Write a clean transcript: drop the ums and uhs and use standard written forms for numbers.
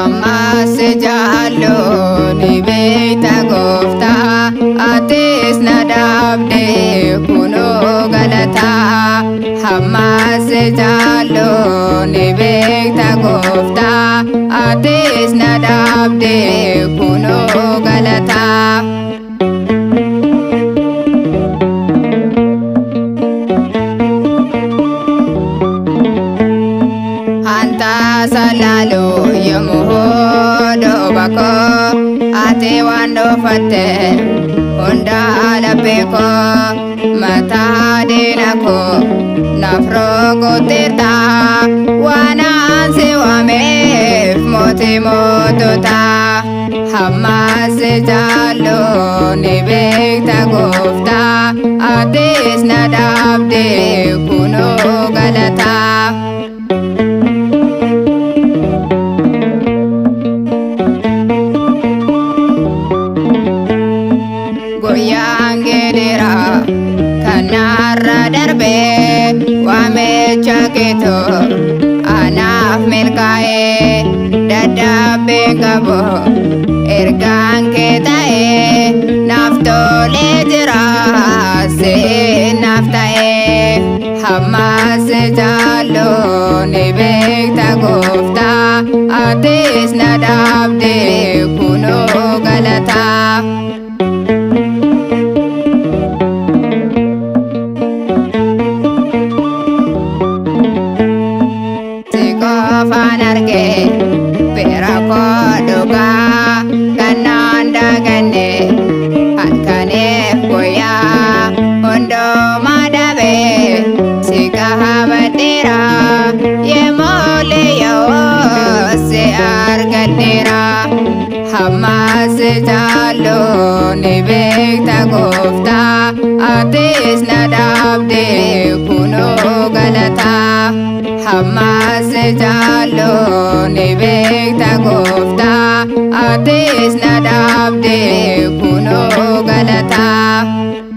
Ammas jaallo ni beekta gooftaa atis na dhaabde kunoo galataa. Ammas jaallo ni beekta gooftaa atis na dhaabde kunoo galataa. Anta salalu yemuhodo bako ate wando fate honda lapeko mata denako nafrogo teta wana se wame moti motota. Ammas jaallo ni beekta gooftaa atis na dhaabde kunoo galataa. Goyaan gedera kanarra darbe wamecha keeto anaaf milkaa'e dadhabeen qabo ergaan kee ta'e naaf tolee jira seen naaf ta'e. Ammas jaallo ni beekta gooftaa atis na dhaabde kunoo galataa. Qofaan arge bira koo dhugaa kannaan daaganne halkaneef guyyaa hundumaa dhabe si qabadeera yeemoolee yoo si argadheera. Ammas jaallo ni beekta gooftaa atis na dhaabde kunoo galataa. Ammas jaallo ni beekta gooftaa atis na dhaabde kunoo galataa.